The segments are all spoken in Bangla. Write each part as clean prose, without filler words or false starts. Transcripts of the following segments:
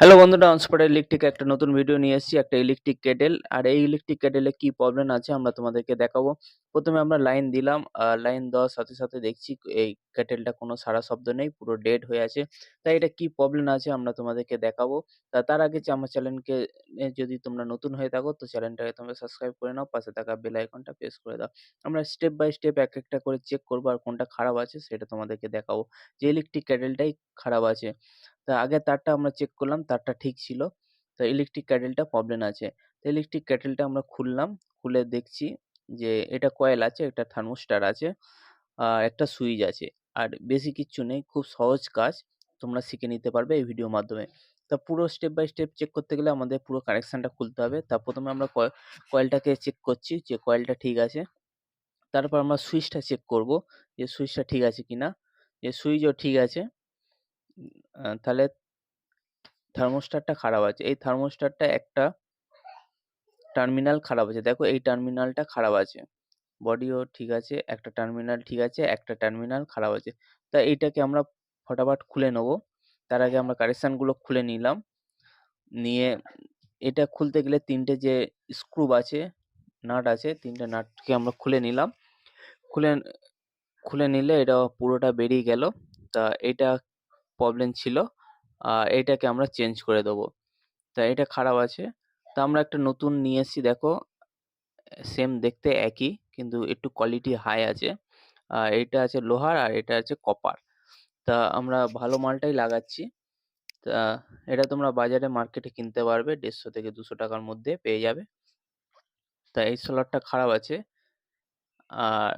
হ্যালো বন্ধুরা, অনস্পট ইলেকট্রিক একটা নতুন ভিডিও নিয়ে এসেছি। একটা ইলেকট্রিক কেটেল। আর এই ইলেকট্রিক কেটেলে কি প্রবলেম আছে আমরা তোমাদেরকে দেখাবো। প্রথমে আমরা লাইন দিলাম, লাইন দেওয়ার সাথে সাথে দেখছি এই কেটেলটা কোনো সাড়া শব্দ নেই, পুরো ডেড হয়ে আছে। তাই এটা কি প্রবলেম আছে আমরা তোমাদেরকে দেখাবো। তার আগে আমার চ্যানেলকে যদি তোমরা নতুন হয়ে থাকো তো চ্যানেলটাকে তোমরা সাবস্ক্রাইব করে নাও, পাশে থাকা বেল আইকনটা প্রেস করে দাও। আমরা স্টেপ বাই স্টেপ এক একটা করে চেক করবো আর কোনটা খারাপ আছে সেটা তোমাদেরকে দেখাবো। যে ইলেকট্রিক কেটেলটাই খারাপ আছে। তা আগে তারটা আমরা চেক করলাম, তারটা ঠিক ছিল। তো ইলেকট্রিক ক্যাটেলটা প্রবলেম আছে। তো ইলেকট্রিক ক্যাটেলটা আমরা খুললাম, খুলে দেখছি যে এটা কয়েল আছে, একটা থার্মোস্টার আছে, একটা সুইচ আছে। আর বেশি কিচ্ছু নেই, খুব সহজ কাজ। তোমরা শিখে নিতে পারবে এই ভিডিওর মাধ্যমে। তা পুরো স্টেপ বাই স্টেপ চেক করতে গেলে আমাদের পুরো কানেকশনটা খুলতে হবে। তা প্রথমে আমরা কয়েলটাকে চেক করছি যে কয়েলটা ঠিক আছে। তারপর আমরা সুইচটা চেক করব যে সুইচটা ঠিক আছে কিনা। যে সুইচও ঠিক আছে, তাহলে থার্মোস্টারটা খারাপ আছে। এই থার্মোস্টারটা একটা টার্মিনাল খারাপ আছে। দেখো এই টার্মিনালটা খারাপ আছে। বডিও ঠিক আছে, একটা টার্মিনাল ঠিক আছে, একটা টার্মিনাল খারাপ আছে। তা এইটাকে আমরা ফটাফট খুলে নেব। তার আগে আমরা কানেকশনগুলো খুলে নিলাম। নিয়ে এটা খুলতে গেলে ৩ টে যে স্ক্রু আছে, নাট আছে, ৩ টে নাটকে আমরা খুলে নিলাম। খুলে খুলে নিলে এটা পুরোটা বেরিয়ে গেল। তা এটা প্রবলেম ছিল। এইটাকে আমরা চেঞ্জ করে দেবো। তা এটা খারাপ আছে। তা আমরা একটা নতুন নিয়ে এসেছি। দেখো সেম দেখতে একই, কিন্তু একটু কোয়ালিটি হাই আছে। এইটা আছে লোহার আর এটা আছে কপার। তা আমরা ভালো মালটাই লাগাচ্ছি। তা এটা তোমরা বাজারে মার্কেটে কিনতে পারবে, ১৫০ থেকে ২০০ টাকার মধ্যে পেয়ে যাবে। তা এই সোলারটা খারাপ আছে। আর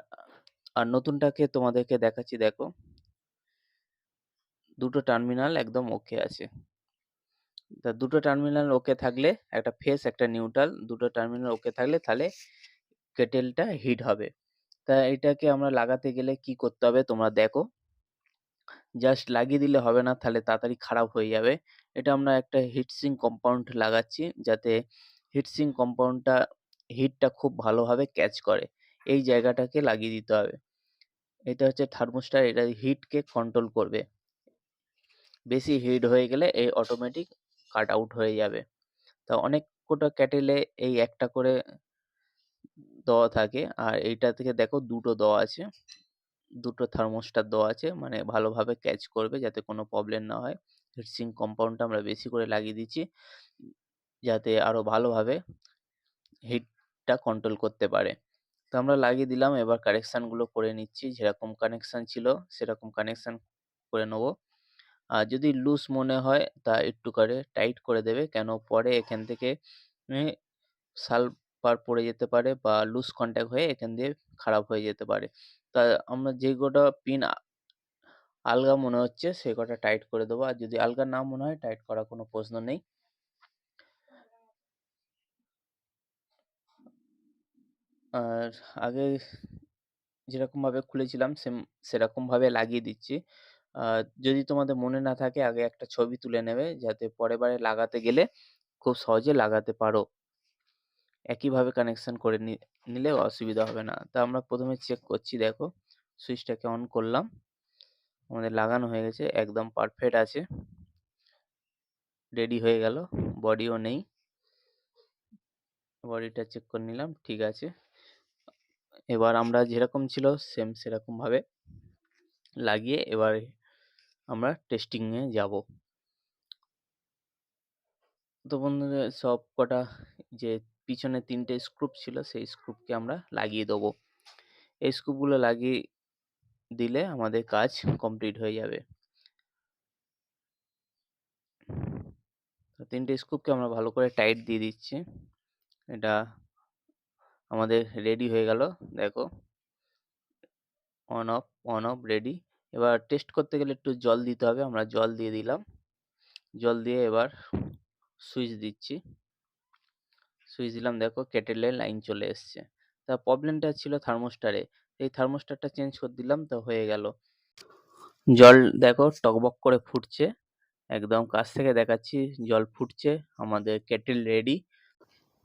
আর নতুনটাকে তোমাদেরকে দেখাচ্ছি। দেখো দুটো টার্মিনাল একদম ওকে আছে। তা দুটো টার্মিনাল ওকে থাকলে, একটা ফেস একটা নিউট্রাল, দুটো টার্মিনাল ওকে থাকলে তাহলে কেটেলটা হিট হবে। তা এটাকে আমরা লাগাতে গেলে কি করতে হবে তোমরা দেখো। জাস্ট লাগিয়ে দিলে হবে না, তাহলে তাড়াতাড়ি খারাপ হয়ে যাবে। এটা আমরা একটা হিটসিঙ্ক কম্পাউন্ড লাগাচ্ছি, যাতে হিটসিঙ্ক কম্পাউন্ডটা হিটটা খুব ভালোভাবে ক্যাচ করে। এই জায়গাটাকে লাগিয়ে দিতে হবে। এটা হচ্ছে থার্মোস্টার, এটা হিটকে কন্ট্রোল করবে। বেশি হিট হয়ে গেলে এই অটোমেটিক কাট আউট হয়ে যাবে। তা অনেক কটা ক্যাটেলে এই একটা করে দেওয়া থাকে, আর এইটা থেকে দেখো দুটো দেওয়া আছে। দুটো থার্মোস্টার দেওয়া আছে, মানে ভালোভাবে ক্যাচ করবে যাতে কোনো প্রবলেম না হয়। হিটসিঙ্ক কম্পাউন্ডটা আমরা বেশি করে লাগিয়ে দিচ্ছি, যাতে আরো ভালোভাবে হিটটা কন্ট্রোল করতে পারে। তো আমরা লাগিয়ে দিলাম, এবার কানেকশনগুলো করে নিচ্ছি। যেরকম কানেকশন ছিল সেরকম কানেকশন করে নেব। আর যদি লুজ মনে হয় তা একটু করে টাইট করে দেবে, কেন পরে এখান থেকে সালফার পড়ে যেতে পারে বা লুজ কন্ট্যাক্ট হয়ে এখান দিয়ে খারাপ হয়ে যেতে পারে। তা আমরা যে কটা পিন আলগা মনে হচ্ছে সে কটা টাইট করে দেবো। আর যদি আলগা না মনে হয়, টাইট করার কোনো প্রশ্ন নেই। আর আগে যেরকম ভাবে খুলেছিলাম সেরকম ভাবে লাগিয়ে দিচ্ছি। যদি তোমাদের মনে না থাকে আগে একটা ছবি তুলে নেবে, যাতে পরের বারে লাগাতে গেলে খুব সহজে লাগাতে পারো। একইভাবে কানেকশন করে নিলে অসুবিধা হবে না। তা আমরা প্রথমে চেক করছি। দেখো সুইচটাকে অন করলাম, আমাদের লাগানো হয়ে গেছে, একদম পারফেক্ট আছে, রেডি হয়ে গেল। বডিও নেই, বডিটা চেক করে নিলাম, ঠিক আছে। এবার আমরা যেরকম ছিল সেম সেরকম ভাবে লাগিয়ে এবার আমরা টেস্টিং এ যাব। তো বন্ধুরা সব কটা যে পিছনে ৩ টে স্ক্রু ছিল সেই স্ক্রুকে আমরা লাগিয়ে দেবো। এই স্ক্রুগুলো লাগিয়ে দিলে আমাদের কাজ কমপ্লিট হয়ে যাবে। তো ৩ টে স্ক্রুকে আমরা ভালো করে টাইট দিয়ে দিচ্ছি। এটা আমাদের রেডি হয়ে গেল। দেখো অন অফ রেডি। এবার টেস্ট করতে গেলে একটু জল দিতে হবে, আমরা জল দিয়ে দিলাম। জল দিয়ে এবার সুইচ দিচ্ছি। সুইচ দিলাম, দেখো কেটেলের লাইন চলে এসছে। তা প্রবলেমটা ছিল থার্মোস্টারে, এই থার্মোস্টারটা চেঞ্জ করে দিলাম তো হয়ে গেল। জল দেখো টকবক করে ফুটছে, একদম কাছ থেকে দেখাচ্ছি, জল ফুটছে, আমাদের কেটেল রেডি।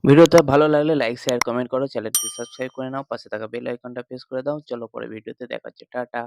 ভিডিওটা ভালো লাগলে লাইক শেয়ার কমেন্ট করো, চ্যানেলটি সাবস্ক্রাইব করে নাও, পাশে থাকা বেল আইকনটা প্রেস করে দাও। চলো পরে ভিডিওতে দেখা হচ্ছে, টাটা।